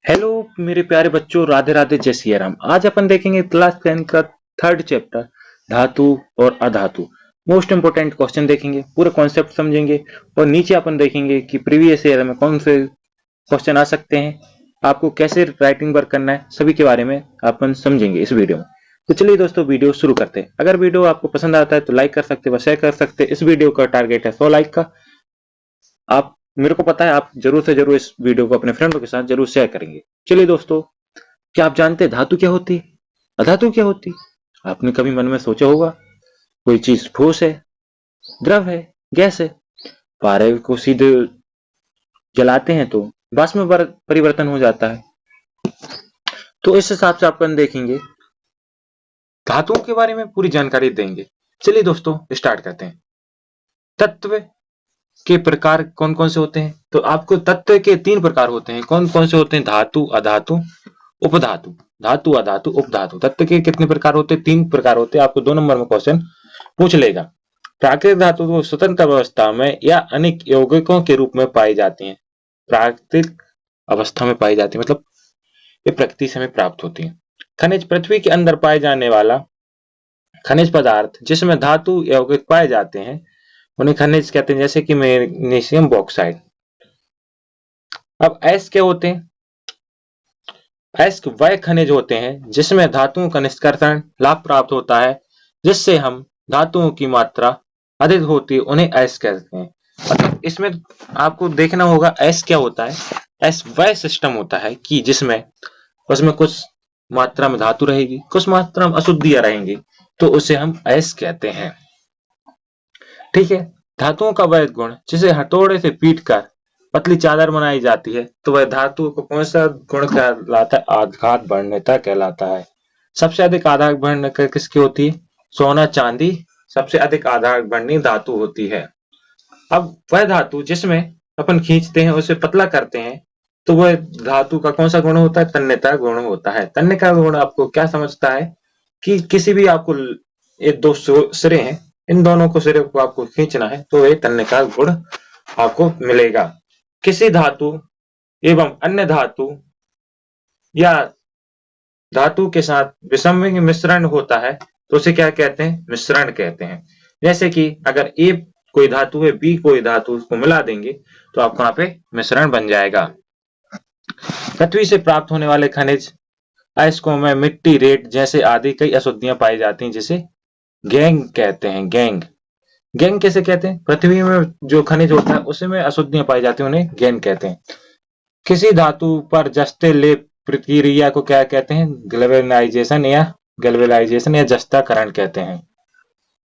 Hello मेरे प्यारे बच्चों, राधे राधे, जय सिया राम। आज अपन देखेंगे क्लास 10 का थर्ड चैप्टर धातु और अधातु। मोस्ट इंपोर्टेंट क्वेश्चन देखेंगे, पूरे कॉन्सेप्ट समझेंगे और नीचे अपन देखेंगे कि प्रीवियस ईयर में कौन से क्वेश्चन आ सकते हैं, आपको कैसे राइटिंग वर्क करना है, सभी के बारे में अपन समझेंगे इस वीडियो में। तो चलिए दोस्तों, वीडियो शुरू करते हैं। अगर वीडियो आपको पसंद आता है तो लाइक कर सकते हैं व शेयर कर सकते हैं। इस वीडियो का टारगेट है 100 लाइक का। आप, मेरे को पता है, आप जरूर से जरूर इस वीडियो को अपने फ्रेंडों के साथ जरूर शेयर करेंगे। चलिए दोस्तों, क्या आप जानते हैं धातु क्या होती है, अधातु क्या होती है? आपने कभी मन में सोचा होगा, कोई चीज ठोस है, द्रव है, गैस है। पारे को सीधे जलाते हैं तो वाष्प में परिवर्तन हो जाता है। तो इस हिसाब से अपन देखेंगे, धातुओं के बारे में पूरी जानकारी देंगे। चलिए दोस्तों, स्टार्ट करते हैं। तत्व के प्रकार कौन कौन से होते हैं? तो आपको तत्व के 3 प्रकार होते हैं। कौन कौन से होते हैं? धातु, अधातु, उपधातु। धातु, अधातु, उपधातु। तत्व के कितने प्रकार होते हैं? 3 प्रकार होते हैं। आपको 2 नंबर में क्वेश्चन पूछ लेगा। प्राकृतिक धातु को स्वतंत्र अवस्था में या अनेक यौगिकों के रूप में पाई जाती हैं। प्राकृतिक अवस्था में पाई जाती है मतलब ये प्रकृति से हमें प्राप्त होती है। खनिज, पृथ्वी के अंदर पाए जाने वाला खनिज पदार्थ जिसमें धातु यौगिक पाए जाते हैं उन्हें खनिज कहते हैं, जैसे कि मैग्नीशियम बॉक्साइड। अब अयस्क क्या होते हैं? अयस्क वह खनिज होते हैं जिसमें धातुओं का निष्कर्षण लाभ प्राप्त होता है, जिससे हम धातुओं की मात्रा अधिक होती है, उन्हें अयस्क कहते हैं। मतलब इसमें आपको देखना होगा अयस्क क्या होता है। अयस्क वह सिस्टम होता है कि जिसमें उसमें कुछ मात्रा में धातु रहेगी, कुछ मात्रा में अशुद्धियां रहेंगी, तो उसे हम अयस्क कहते हैं। ठीक है। धातुओं का वह गुण जिसे हथौड़े से पीटकर पतली चादर बनाई जाती है, तो वह धातु को कौन सा गुण कहलाता है? आघात बढ़नेता कहलाता है। सबसे अधिक आघात बढ़ने किसकी होती है? सोना, चांदी सबसे अधिक आघात बढ़नी धातु होती है। अब वह धातु जिसमें अपन खींचते हैं, उसे पतला करते हैं, तो वह धातु का कौन सा गुण होता है? तन्यता गुण होता है। तन्य का गुण आपको क्या समझता है कि किसी भी आपको ये 2 सिरे हैं, इन दोनों को सिरे को आपको खींचना है तो ये तन्य का गुण आपको मिलेगा। किसी धातु एवं अन्य धातु या धातु के साथ विषम मिश्रण होता है तो उसे क्या कहते हैं? मिश्रण कहते हैं। जैसे कि अगर ए कोई धातु है, बी कोई धातु, उसको मिला देंगे तो आपको यहाँ पे मिश्रण बन जाएगा। पृथ्वी से प्राप्त होने वाले खनिज अयस्कों में मिट्टी, रेत जैसे आदि कई अशुद्धियां पाई जाती हैं, जिसे गैंग कहते हैं। गैंग गैंग कैसे कहते हैं? पृथ्वी में जो खनिज होता है उसमें अशुद्धियां पाई जाती हैं, उन्हें गैंग कहते हैं। किसी धातु पर जस्ते लेप प्रक्रिया को क्या कहते हैं? गैल्वेनाइजेशन या जस्ताकरण कहते हैं।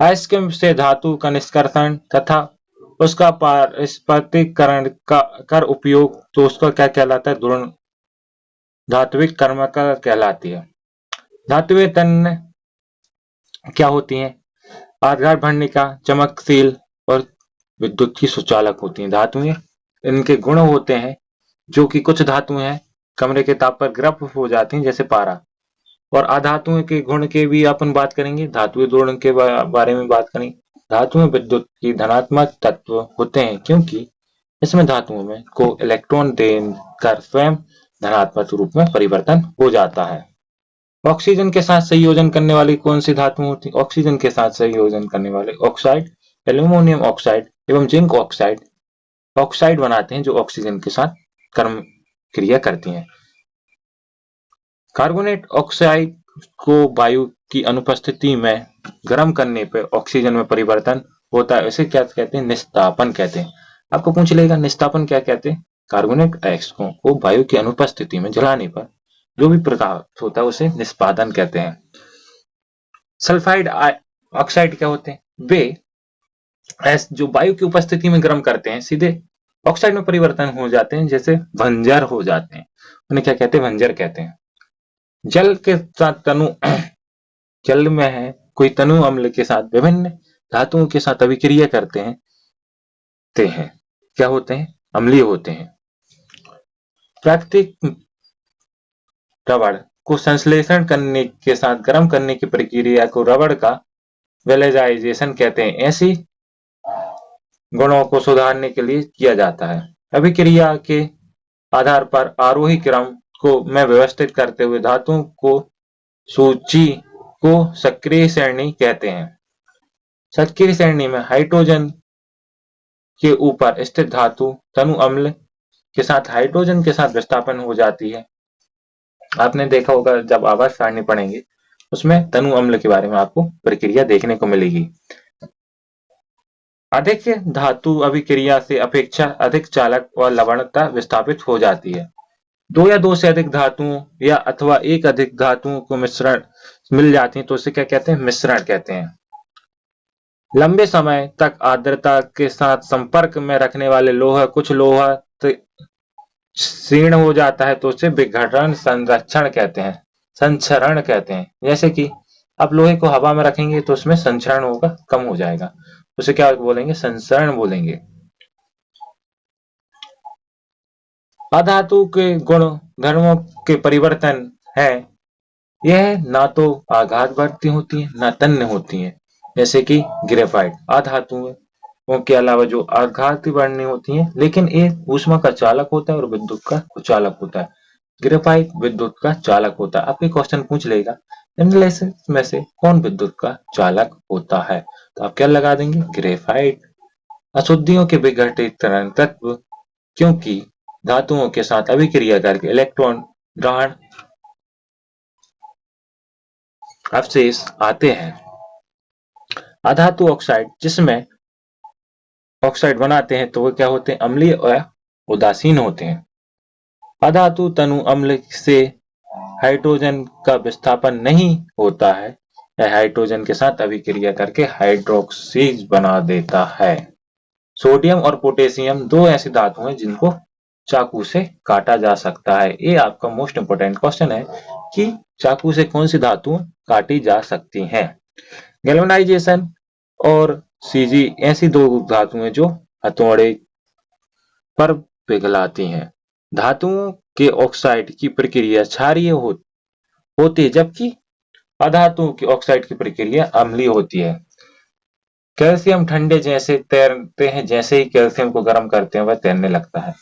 अयस्क से धातु का निष्कर्षण तथा उसका पारस्परिकीकरण कर उपयोग, तो उसका क्या कहलाता है? ध्रुव धात्विक कर्मका कहलाती है। धातुएं तन्य क्या होती हैं? आधार भंडिका, चमकशील और विद्युत की सुचालक होती हैं। धातुएं, इनके गुण होते हैं जो कि कुछ धातुएं हैं कमरे के ताप पर गर्म हो जाती हैं, जैसे पारा। और अधातुओं के गुण के भी अपन बात करेंगे, धातुएं गुण के बारे में बात करेंगे। धातुएं विद्युत की धनात्मक तत्व होते हैं क्योंकि इसमें धातुओं में को इलेक्ट्रॉन देकर स्वयं धनात्मक रूप में परिवर्तन हो जाता है। ऑक्सीजन के साथ संयोजन करने वाली कौन सी धातु होती है? ऑक्सीजन के साथ संयोजन करने वाले ऑक्साइड, एल्यूमिनियम ऑक्साइड एवं जिंक ऑक्साइड ऑक्साइड बनाते हैं, जो ऑक्सीजन के साथ कर्म क्रिया करती हैं। कार्बोनेट ऑक्साइड को वायु की अनुपस्थिति में गर्म करने पर ऑक्सीजन में परिवर्तन होता है, इसे क्या कहते हैं? निस्तापन कहते हैं। आपको पूछ लेगा निस्तापन क्या कहते हैं? कार्बोनेट अयस्कों को वायु की अनुपस्थिति में जलाने पर जो भी प्रकाश होता है उसे निष्पादन कहते हैं। सल्फाइड ऑक्साइड क्या होते हैं? वे जो वायु की उपस्थिति में गर्म करते हैं, सीधे ऑक्साइड में परिवर्तन हो जाते हैं, जैसे भंजर हो जाते हैं, उन्हें क्या कहते हैं? भंजर कहते हैं। जल के साथ जल में है कोई तनु अम्ल के साथ विभिन्न धातुओं के साथ अभिक्रिया करते हैं, क्या होते हैं? अम्लीय होते हैं। प्राकृतिक रबड़ को संश्लेषण करने के साथ गर्म करने की प्रक्रिया को रबड़ का वेलेजाइजेशन कहते हैं। ऐसी गुणों को सुधारने के लिए किया जाता है। अभिक्रिया के आधार पर आरोही क्रम को में व्यवस्थित करते हुए धातुओं को सूची को सक्रिय श्रेणी कहते हैं। सक्रिय श्रेणी में हाइड्रोजन के ऊपर स्थित धातु तनु अम्ल के साथ हाइड्रोजन के साथ विस्थापन हो जाती है। आपने देखा होगा जब आवर्त सारणी पढ़ेंगे उसमें तनु अम्ल के बारे में आपको प्रक्रिया देखने को मिलेगी। अधिक धातु अभिक्रिया से अपेक्षा अधिक चालक और लवणता विस्थापित हो जाती है। दो या दो से अधिक धातुओं या अथवा एक अधिक धातुओं को मिश्रण मिल जाती है तो उसे क्या कहते हैं? मिश्रण कहते हैं। लंबे समय तक आर्द्रता के साथ संपर्क में रखने वाले लोहा कुछ लोहा क्षीण हो जाता है तो उसे विघटन संरक्षण कहते हैं, संचरण कहते हैं। जैसे कि आप लोहे को हवा में रखेंगे तो उसमें संचरण होगा, कम हो जाएगा, उसे क्या बोलेंगे? संचरण बोलेंगे। अधातु के गुण धर्मों के परिवर्तन है, यह ना तो आघातवर्ती होती है ना तन्य होती है। जैसे कि ग्रेफाइट अधातुओं के अलावा जो आघात वर्णी होती हैं, लेकिन ये ऊष्मा का चालक होता है और विद्युत का कुचालक होता है। ग्रेफाइट विद्युत का चालक होता है। आपके क्वेश्चन पूछ लेगा निम्नलिखित में से कौन विद्युत का चालक होता है, तो आप क्या लगा देंगे? ग्रेफाइट। अशुद्धियों के विघटितकरण तत्व, क्योंकि धातुओं के साथ अभिक्रिया करके इलेक्ट्रॉन ग्रहण अवशेष आते हैं। अधातु ऑक्साइड, जिसमें ऑक्साइड बनाते हैं तो वो क्या होते हैं? अम्लीय और उदासीन होते हैं। अधातु तनु अम्ल से हाइड्रोजन का विस्थापन नहीं होता है, यह हाइड्रोजन के साथ अभिक्रिया करके हाइड्रोक्सीज बना देता है। सोडियम और पोटेशियम दो ऐसी धातु हैं जिनको चाकू से काटा जा सकता है। ये आपका मोस्ट इंपोर्टेंट क्वेश्चन है कि चाकू से कौन सी धातु काटी जा सकती हैं। गैल्वेनाइजेशन और सीजी ऐसी दो धातुएं जो हथौड़े पर पिघलाती हैं। धातुओं के ऑक्साइड की प्रक्रिया क्षारीय होती है, जबकि अधातुओं की ऑक्साइड की प्रक्रिया अम्लीय होती है। कैल्शियम ठंडे जैसे तैरते हैं, जैसे ही कैल्शियम को गर्म करते हैं वह तैरने लगता है।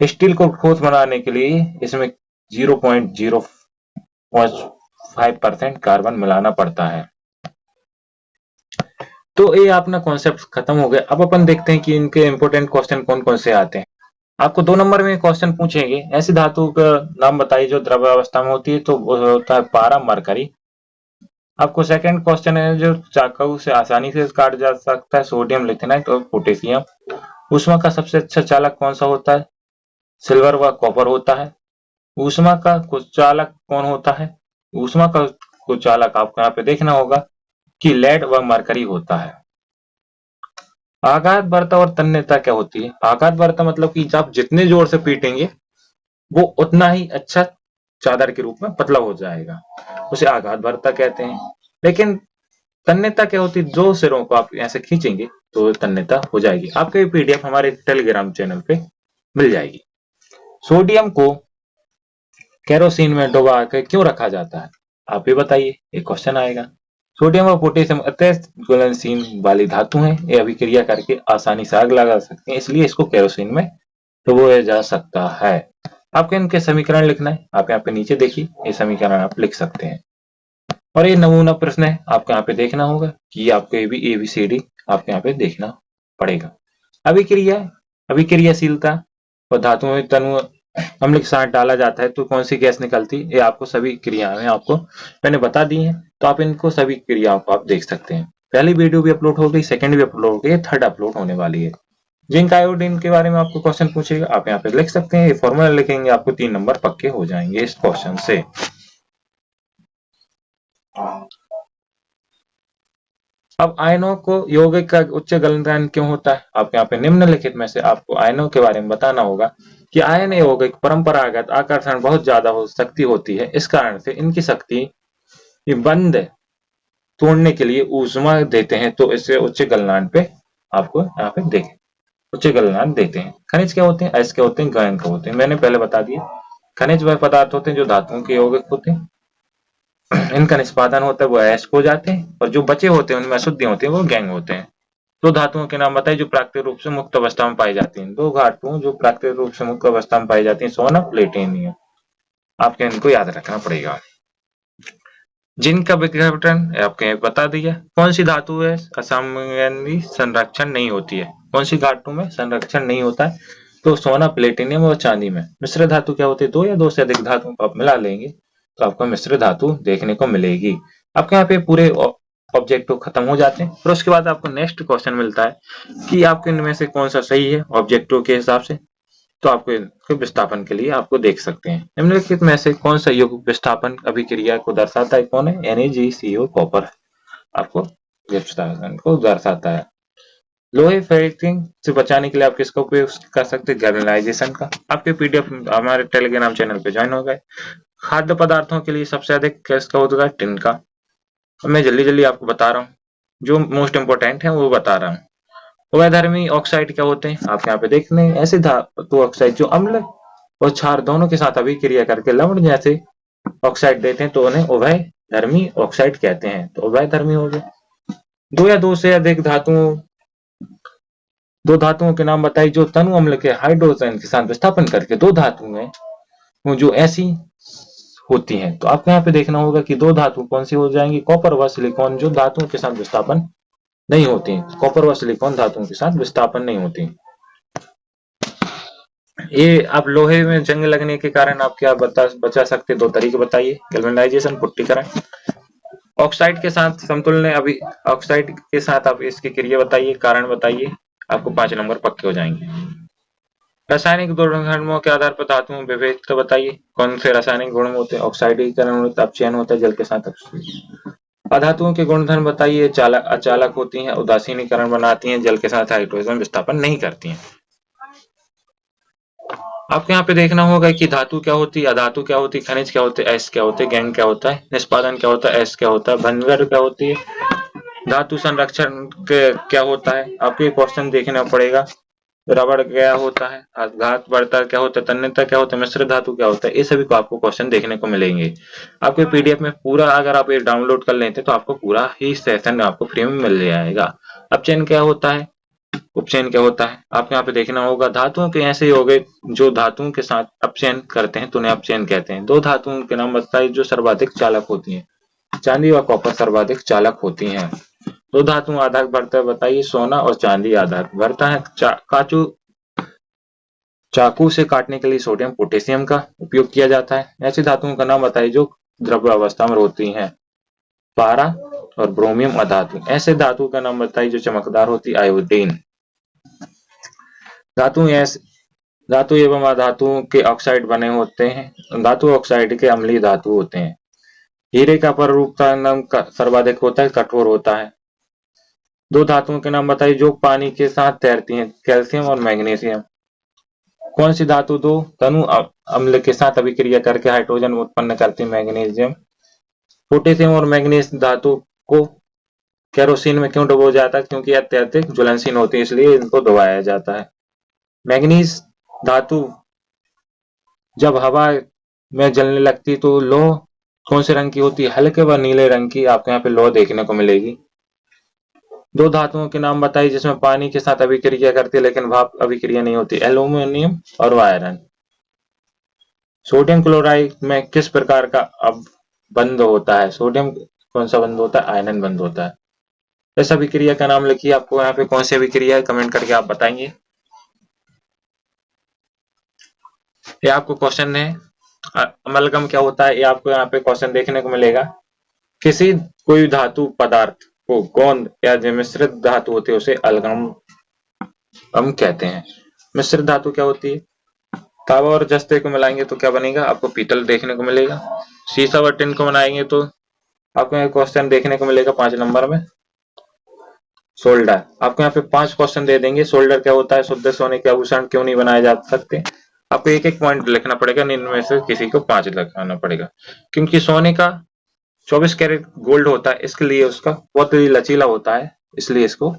स्टील को ठोस बनाने के लिए इसमें 0.05% कार्बन मिलाना पड़ता है। तो ये अपना कॉन्सेप्ट खत्म हो गया। अब अपन देखते हैं कि इनके इंपोर्टेंट क्वेश्चन कौन कौन से आते हैं। आपको 2 नंबर में क्वेश्चन पूछेंगे, ऐसी धातु का नाम बताइए जो द्रव्य अवस्था में होती है, तो वो होता है पारा, मरकरी। आपको सेकंड क्वेश्चन है जो चाकू से आसानी से काट जा सकता है, सोडियम, लिथिनाइट और पोटेशियम। ऊष्मा का सबसे अच्छा चालक कौन सा होता है? सिल्वर व कॉपर होता है। ऊष्मा का कुचालक कौन होता है? ऊष्मा का कुचालक आपको यहाँ पे देखना होगा कि लेड व मरकरी होता है। आघातवर्ता और तन्यता क्या होती है? आघातवर्ता मतलब कि आप जितने जोर से पीटेंगे वो उतना ही अच्छा चादर के रूप में पतला हो जाएगा, उसे आघातवर्ता कहते हैं। लेकिन तन्यता क्या होती है? दो सिरों को आप ऐसे खींचेंगे तो तन्यता हो जाएगी। आपके पीडीएफ हमारे टेलीग्राम चैनल पे मिल जाएगी। सोडियम को केरोसिन में डुबा के क्यों रखा जाता है? आप भी बताइए, एक क्वेश्चन आएगा। सोडियम और पोटेशियम अत्यंत ज्वलनशील वाली धातु हैं, ये अभिक्रिया करके आसानी से आग लगा सकते हैं, इसलिए इसको केरोसिन में डुबोया जा सकता है। आपको इनके समीकरण लिखना है, आप यहाँ पे नीचे देखिए, ये समीकरण आप लिख सकते हैं। और ये नमूना प्रश्न है, आपको यहाँ पे देखना होगा कि आपको ABCD आपको यहाँ पे देखना पड़ेगा। अभिक्रियाशीलता और धातुओं में तनु अम्ल के साथ डाला जाता है तो कौन सी गैस निकलती है, ये आपको सभी क्रियाएं आपको मैंने बता दी हैं, तो आप इनको सभी क्रियाओं को आप देख सकते हैं। पहली वीडियो भी अपलोड हो गई, सेकंड भी अपलोड हो गई, थर्ड अपलोड होने वाली है। जिंक आयोडीन के बारे में आपको क्वेश्चन पूछेगा, आप यहाँ पे लिख सकते हैं, ये फॉर्मूला लिखेंगे, आपको 3 नंबर पक्के हो जाएंगे इस क्वेश्चन से। अब आयनों को यौगिक का उच्च गलनांक क्यों होता है? आप यहाँ पे निम्नलिखित में से आपको आयनों के बारे में बताना होगा कि आयन यौगिक परंपरागत आकर्षण बहुत ज्यादा शक्ति होती है, इस कारण से इनकी शक्ति बंध तोड़ने के लिए ऊष्मा देते हैं, तो इससे उच्च गलनांक पे आपको यहाँ पे देखें, उच्च गलनांक देते हैं। खनिज क्या होते हैं? अयस्क क्या होते हैं? गहन क्या होते हैं? मैंने पहले बता दिया। खनिज वह पदार्थ होते हैं जो धातुओं के यौगिक होते हैं, इनका निष्पादन होता है वो अयस्क हो जाते हैं, और जो बचे होते हैं उनमें अशुद्धियां होती हैं वो गैंग होते हैं। दो धातुओं के नाम बताइए जो प्राकृतिक रूप से मुक्त अवस्था में पाई जाती हैं। दो धातुओं जो प्राकृतिक रूप से मुक्त अवस्था में पाई जाती हैं, सोना, प्लेटिनियम। आपके इनको याद रखना पड़ेगा। जिंक का विघटन आपके बता दिया। कौन सी धातु है असामान्य संरक्षण नहीं होती है? कौन सी धातु में संरक्षण नहीं होता है? तो सोना, प्लेटिनियम और चांदी में। मिश्र धातु क्या होती है? दो या दो से अधिक धातुओं को आप मिला लेंगे तो आपको मिश्र धातु देखने को मिलेगी। आपके यहाँ पे पूरे ऑब्जेक्टिव खत्म हो जाते हैं। फिर उसके बाद आपको नेक्स्ट क्वेश्चन मिलता है कि आपके इनमें से कौन सा सही है ऑब्जेक्टिव के हिसाब से। तो आपको इनके विस्थापन के लिए आपको देख सकते हैं। निम्नलिखित में से कौन सा युग विस्थापन अभिक्रिया को दर्शाता है? कौन है? NaGCO कॉपर आपको विस्थापन को दर्शाता है। लोहे फेल्टिंग से बचाने के लिए आप किसका उपयोग कर सकते हैं? गैल्वेनाइजेशन का। आपके PDF हमारे टेलीग्राम चैनल पे ज्वाइन हो गए। खाद्य पदार्थों के लिए सबसे अधिक किसका होता है? टिन का। मैं जल्दी जल्दी आपको बता रहा हूँ, जो मोस्ट इंपोर्टेंट है वो बता रहा हूँ। उभयधर्मी ऑक्साइड क्या होते हैं? आप यहाँ पे देख लें, ऐसे धातु ऑक्साइड जो अम्ल और क्षार दोनों के साथ अभिक्रिया करके लवण जैसे ऑक्साइड देते हैं तो उन्हें उभयधर्मी ऑक्साइड कहते हैं। तो उभयधर्मी हो गए। दो या दो से अधिक दो धातुओं के नाम बताइए जो तनु अम्ल के हाइड्रोजन के साथ विस्थापन करके दो धातुएं वो जो ऐसी होती हैं। तो आपको यहाँ पे देखना होगा कि दो धातु कौन सी हो जाएंगी? कॉपर व सिलिकॉन जो धातुओं के साथ विस्थापन नहीं होती। कॉपर व सिलिकॉन धातुओं के साथ विस्थापन नहीं होती। ये आप लोहे में जंग लगने के कारण आप क्या बचा सकते? दो तरीके बताइए। गैल्वेनाइजेशन, पुट्टीकरण। ऑक्साइड के साथ समतुल्य अभी ऑक्साइड के साथ आप इसकी क्रिया बताइए, कारण बताइए, आपको 5 नंबर पक्के हो जाएंगे। रासायनिक गुणधर्मों के आधार पर धातुओं में विभेद बताइए। कौन से रासायनिक गुण होते हैं? ऑक्साइडीकरण होता है, अपचयन होता है, जल के साथ अधातुओं के गुणधर्म बताइए। अचालक होती हैं, उदासीनीकरण बनाती हैं, जल के साथ हाइड्रोजन विस्थापन नहीं करती हैं। आपको यहाँ पे देखना होगा कि धातु क्या होती है, अधातु क्या होती है, खनिज क्या होते हैं, एस क्या होते हैं, गैंग क्या होता है, निष्पादन क्या होता है, एस क्या होता है, भंजक क्या होती है, धातु संरक्षण क्या होता है। आपको ये क्वेश्चन देखना पड़ेगा। रबड़ क्या होता है, घात बढ़ता क्या होता है, तन्यता क्या होता है, मिश्र धातु क्या होता है, ये सभी को आपको क्वेश्चन देखने को मिलेंगे। आपके PDF में पूरा अगर आप ये डाउनलोड कर लेते हैं तो आपको पूरा ही सेशन आपको फ्री में मिल जाएगा। अपचयन क्या होता है, उपचयन क्या होता है, आपको यहाँ पे देखना होगा। धातुओं के ऐसे हो गए जो धातुओं के साथ अपचयन करते हैं तो उन्हें अपचयन कहते हैं। दो धातुओं के नाम बताइए जो सर्वाधिक चालक होती हैं। चांदी व कॉपर सर्वाधिक चालक होती हैं। दो धातु आधार भरता है बताइए। सोना और चांदी आधार भरता है। चाकू से काटने के लिए सोडियम पोटेशियम का उपयोग किया जाता है। ऐसी धातुओं का नाम बताइए जो द्रव्य अवस्था में होती हैं। पारा और ब्रोमियम अधातु। ऐसे धातु का नाम बताइए जो चमकदार होती है। आयोडीन। धातु एवं अधातुओं के ऑक्साइड बने होते हैं। धातु ऑक्साइड के अम्लीय धातु होते हैं। हीरे का पररूप का नाम सर्वाधिक होता है, कठोर होता है। दो धातुओं के नाम बताइए जो पानी के साथ तैरती हैं। कैल्शियम और मैग्नीशियम। कौन सी धातु दो तनु अम्ल के साथ अभिक्रिया करके हाइड्रोजन उत्पन्न करती है? मैग्नीशियम। पोटेशियम और मैग्नीज धातु को केरोसिन में क्यों डुबोया जाता है? क्योंकि अत्यधिक ज्वलनशील होती है, इसलिए इनको डुबाया जाता है। मैग्नीज धातु जब हवा में जलने लगती तो लौह कौन से रंग की होती है? हल्के व नीले रंग की आपको यहाँ पे लौह देखने को मिलेगी। दो धातुओं के नाम बताइए जिसमें पानी के साथ अभिक्रिया करती है लेकिन भाप अभिक्रिया नहीं होती। एल्यूमिनियम और आयरन। सोडियम क्लोराइड में किस प्रकार का बंध होता है? सोडियम कौन सा बंध होता है? आयरन बंध होता है। इस अभिक्रिया का नाम लिखिए। आपको यहाँ पे कौन सी अभिक्रिया है कमेंट करके आप बताएंगे। ये आपको क्वेश्चन है। अमलगम क्या होता है? ये आपको यहाँ पे क्वेश्चन देखने को मिलेगा। किसी कोई धातु पदार्थ को गोंद या जो मिश्रित धातु होती है उसे अलगम हम कहते हैं। मिश्रित धातु क्या होती है? तांबा और जस्ते को मिलाएंगे तो क्या बनेगा? आपको पीतल देखने को मिलेगा। शीशा और टिन को बनाएंगे तो आपको यहाँ क्वेश्चन देखने को मिलेगा 5 नंबर में। सोल्डर। आपको यहाँ पे 5 क्वेश्चन दे देंगे। सोल्डर क्या होता है? शुद्ध सोने के आभूषण क्यों नहीं बनाए जा सकते? आपको एक एक पॉइंट लिखना पड़ेगा, इनमें से किसी को 5 लिखाना पड़ेगा। क्योंकि सोने का 24 कैरेट गोल्ड होता है, इसके लिए उसका बहुत ही लचीला होता है, इसलिए इसको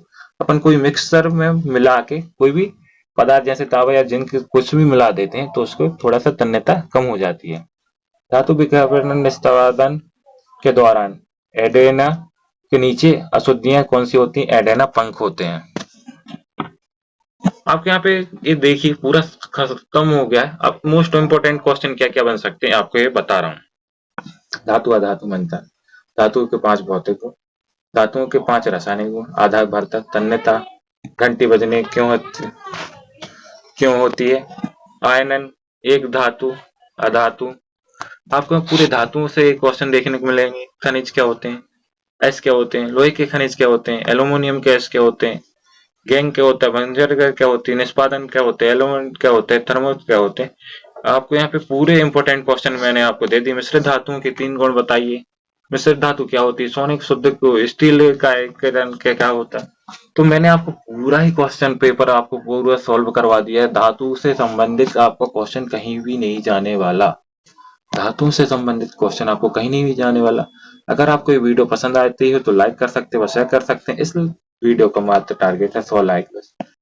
अपन कोई मिक्सर में मिला के कोई भी पदार्थ जैसे तांबा या जिंक कुछ भी मिला देते हैं तो उसको थोड़ा सा तन्यता कम हो जाती है। धातु विखंडन निस्तारण के दौरान एडेना के नीचे अशुद्धियां कौन सी होती हैं? एडेना पंख होते हैं। आपके यहाँ पे ये देखिए पूरा खत्म हो गया है। अब मोस्ट इम्पोर्टेंट क्वेश्चन क्या क्या बन सकते हैं आपको ये बता रहा हूँ। धातु अधातु मंथन, धातुओं के 5 भौतिक गुण, धातुओं के 5 रासायनिक गुण, आधार भरतक, तन्यता, घंटी बजने क्यों होती है, आयनन, एक धातु, अधातु। आपको पूरे धातुओं से क्वेश्चन देखने को मिलेंगे। खनिज क्या होते हैं, एस क्या होते हैं, लोहे के खनिज क्या होते हैं, एल्यूमिनियम के एस क्या होते हैं, गैंग क्या होता है, बंजर क्या होती है, निष्पादन क्या होते हैं, एलिमेंट क्या होते हैं, थर्मल क्या होते हैं। आपको यहाँ पे पूरे इंपॉर्टेंट क्वेश्चन मैंने आपको दे दिए। मिश्रित धातुओं के 3 गुण बताइए। मिश्रित धातु क्या होती है, सोने शुद्ध को स्टील का आयनीकरण क्या होता है। तो मैंने आपको पूरा ही क्वेश्चन पेपर आपको पूरा सॉल्व करवा दिया है। धातु से संबंधित आपका क्वेश्चन कहीं भी नहीं जाने वाला। धातुओं से संबंधित क्वेश्चन आपको कहीं नहीं भी जाने वाला। अगर आपको ये वीडियो पसंद आती है तो लाइक कर सकते हो, शेयर कर सकते हैं। इस वीडियो का मात्र टारगेट है 100 लाइक बस।